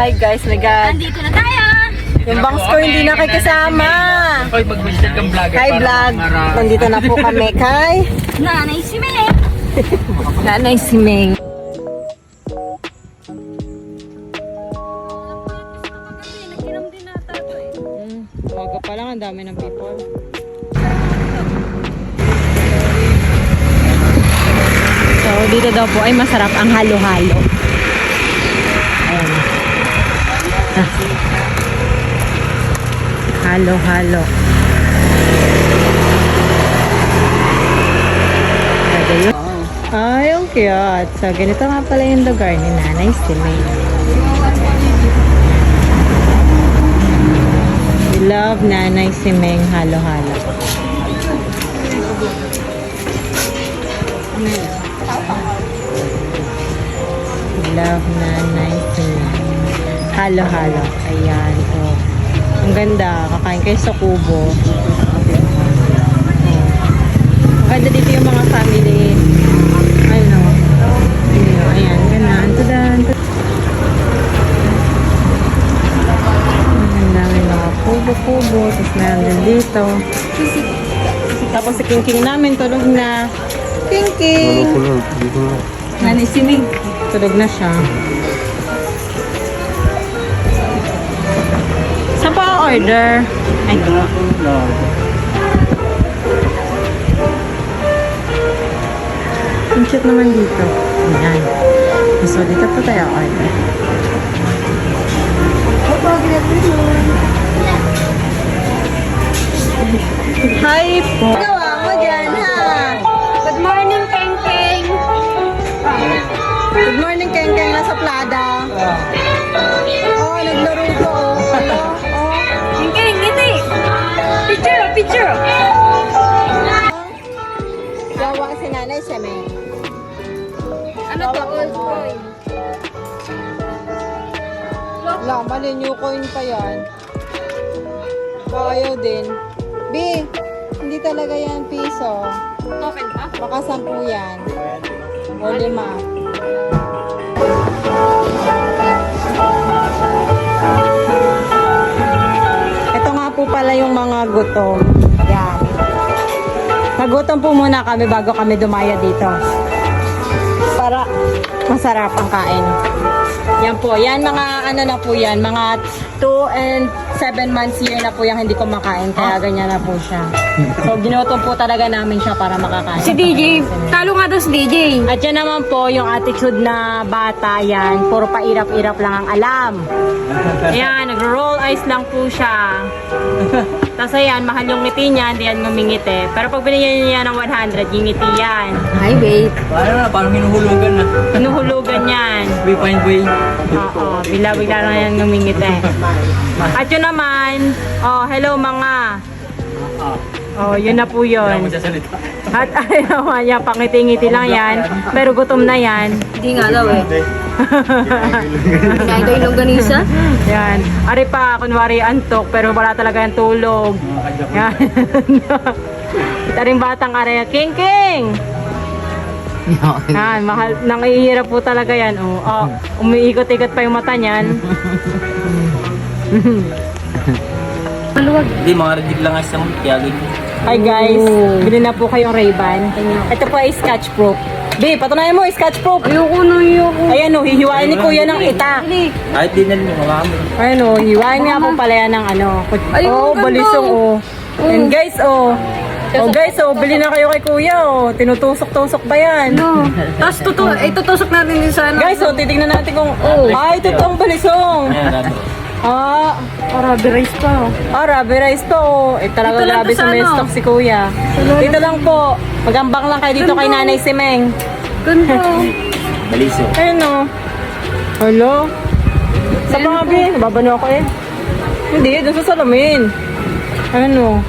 Hi guys, my God. Andito na tayo! Yung bangs ko hindi nakikisama. Oy, mag-visit kang vlogger. Hi vlog. Nandito na po kami kay Nanay si May! Nanay si Meng. Nag-inom din nata ito eh. Umaga pa lang, ang dami ng people. So, dito daw po ay masarap ang halo-halo. Ayan. Ah. Halo-halo. Ay, ang cute. So, ganito nga pala yung lugar ni Nanay si May. We love Nanay si Meng halo-halo. We love Nanay si Meng halo-halo. Ayan, oh. Ang ganda. Kakain kayo sa kubo. Ang ganda dito yung mga family. Ano? Ayan, ganun. Tadan. Ang dami mga kubo-kubo. Tapos meron din dito. Tapos si King namin tulog na. King! Nanay si May. Tulog na siya. Saan pa ang order? Ay, ang cute naman dito. Ayan. So, dito po tayo order. Hi po. Gawa mo dyan, ha? Good morning, Keng Keng! Good morning, Keng Keng. Nasa Plada. Oh, naglaro ko. Oh. Keng Keng, ngiti! Picture! Picture! Gawa si Nanay si Meng. Ano to? Old boy. Wala, mali new coin pa yan. Ayaw din. B, hindi talaga yan piso. Okay ba? Baka 10 yan. O 5. Ito nga po pala yung mga gutom. Yan. Nagutom po muna kami bago kami dumaya dito. Para masarap ang kain. Yan po. Yan mga ano na po yan. Mga 2 and 7 months year na po yung hindi kumakain. Kaya ganyan na po siya. So ginutom po talaga namin siya para makakain. Si DJ. Talo nga daw si DJ. At yan naman po yung attitude na bata yan. Puro pairap-irap lang ang alam. Ayan, nagro-roll eyes lang po siya. Tapos ayan, mahal yung ngiti niya, hindi yan ngumingiti. Pero pag binigyan niya ng 100, ngingiti yan. Hi, babe. Parang hinuhulugan na. Hinuhulugan yan. We find way. Oo, bigla-bigla lang yan ngumingiti. At yun naman, oh, hello mga. Oh, yun na po Hindi yun. ako magsasalita. At ayun naman yan, pangiti-ngiti lang yan. Pero gutom na yan. Hindi nga daw eh. Kaya yung longganisa? Yan. Ari pa, kunwari antok, pero wala talaga yung tulog. Yan. Ito rin batang ari. King King! Yan, mahal, nangihirap po talaga yan. Oh, umiikot-ikot pa yung mata niyan. Maluwag. Hindi, mga ridig lang sa kaya ganyan. Hi guys, bili na po kayong Ray-Ban. Ito po ay sketch proof. Be, patunayan mo, sketch proof. Ayoko na, ayoko. Ayan o, hihiwain ni kuya ng ita. Kahit di na rin yung mga kami. Ayan o, hihiwain nga po pala yan ng ano. Ay, Oh, ang ganda. balisong oh. And guys, oh. Oh guys, oh, bili na kayo kay kuya, oh. Tinutusok-tusok ba yan? No. Tapos tutusok natin din sa ano. Guys, oh, titignan natin kung, ay, totoong balisong. Ayan, ano. Ah, Arabi rice pa. Rabi rice to, oh. Eh, talaga Dito lang grabe to sa ano? sumistock si kuya. Dito lang po. Magambang lang kayo dito kay Nanay si Meng. Ganda. Baliso. Ayun, oh. Hello? Sa pangabi, nababano ako eh. Hindi, doon sa salamin. Ano?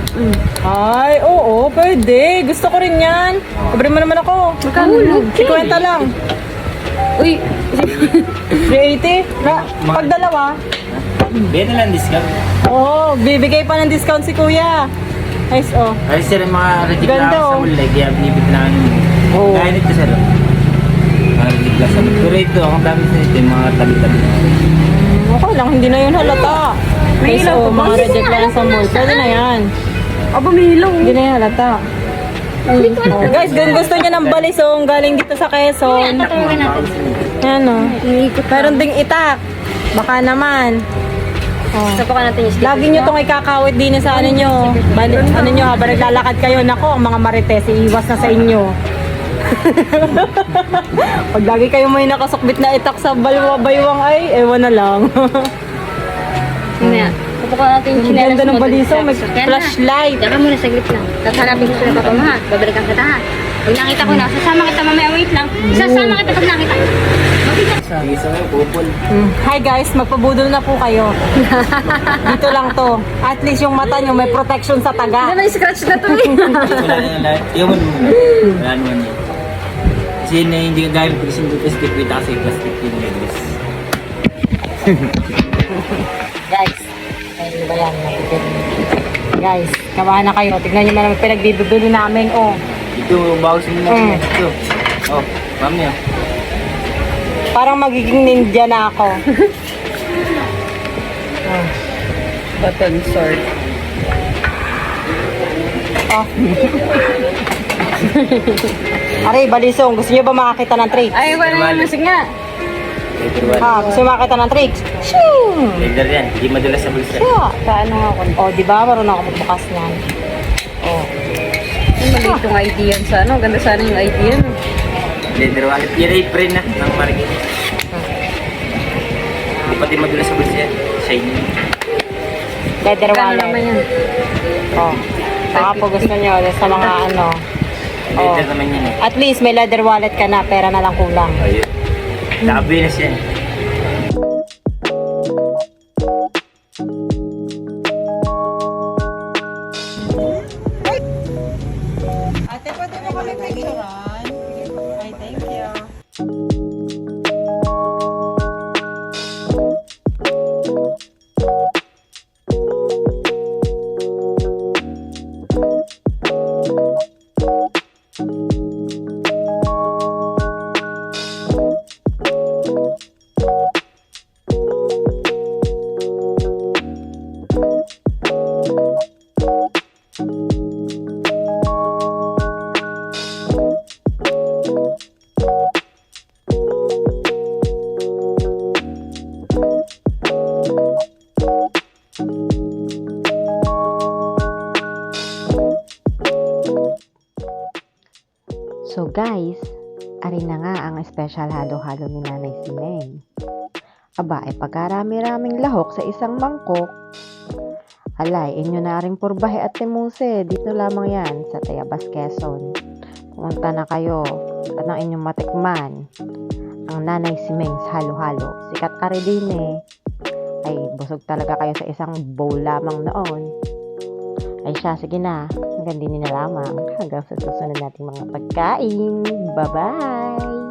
Ay, oo, pwede. Gusto ko rin yan. Libre mo naman ako. Magkano? 50 lang. Uy, 380? Pag dalawa, Bigyan na lang discount. oo, bibigay pa ng discount si kuya. Nice, oh. Kasi sir, mga ridig lang Ganda, sa oh. mulay, kaya binibig na namin. Oo. Kaya nito sir. Mga ridig lang sa mulay. Pero ito, ang dami sa ito, yung mga tabi-tabi. Okay lang, hindi na yun halata. May Guys, ilaw oh, pa ba? mga reject lang sa mall. Pwede na yan. Aba, may ilaw. Hindi na yan halata. Oh, guys, kung gusto niya ng balisong galing dito sa Quezon. Tatawagin natin. Yan o. Meron ding itak. Baka naman. Oh. Sapakan natin yung Lagi nyo itong ikakawit din sa ano nyo. Ano nyo, habang naglalakad kayo. Nako, ang mga marites, iiwas na sa inyo. Pag lagi kayo may nakasukbit na itak sa baywang ay, ewan na lang. Mamaya, sapakan natin yung Ang chinelas ganda ng mo. balisong, may flashlight. Teka muna, saglit lang. Tapos hanapin ko sila papa mo ha. Babalikan kita ha. Pag nakita ko na, sasama kita mamaya, wait lang. Sasama kita pag nakita. Sige sa mga pupol. Hi guys, magpabudol na po kayo. Dito lang to. At least yung mata nyo may protection sa taga. May scratch na to eh. Wala na lahat. Yung wala naman yun. Kasi na hindi ka gamit kasi yung plastic with kasi plastic yung medals. Guys, ayun ba yan? Guys, kabahan na kayo. Tignan nyo naman pinagbibigbilo namin. Oh, Ito, bago sinunod. Ito. Oh, mami ah. parang magiging ninja na ako. Oh. Button sword. Oh. Aray, balisong. Gusto nyo ba makakita ng tricks? Ay, wala na musik nga. Letter 1. Ha, gusto nyo makakita ng tricks? Shoo! Letter yan. Hindi madalas sa bulsa. Shoo! Paano nga ako? Oh, di ba? Marunong ako magbukas niyan. Oh. Maliit yung idea sa ano. Ganda sana yung idea. No? Letter 1. Yan ay print na ng market. Hindi pati madalas sa bulsa yan. Shiny. Leather Kano naman wallet. yan? Oh. Baka po gusto nyo sa mga ano. Oh. Letter naman yan eh. At least may leather wallet ka na, pera na lang kulang. Ayun. Nakabinas yan. Ate, pwede mo kami picturean? Ay, thank you. So guys, ari na nga ang special halo-halo ni Nanay Sineng. Aba, ay pagkarami-raming lahok sa isang mangkok. Alay, inyo na ring purbahe at timuse. Dito lamang yan sa Tayabas, Quezon. Pumunta na kayo at ang inyong matikman. Ang Nanay Sineng's halo-halo. Sikat ari din eh. Ay, busog talaga kayo sa isang bowl lamang noon. Ay siya, sige na. Hanggang din na lamang. Hanggang sa susunod nating mga pagkain. Bye-bye!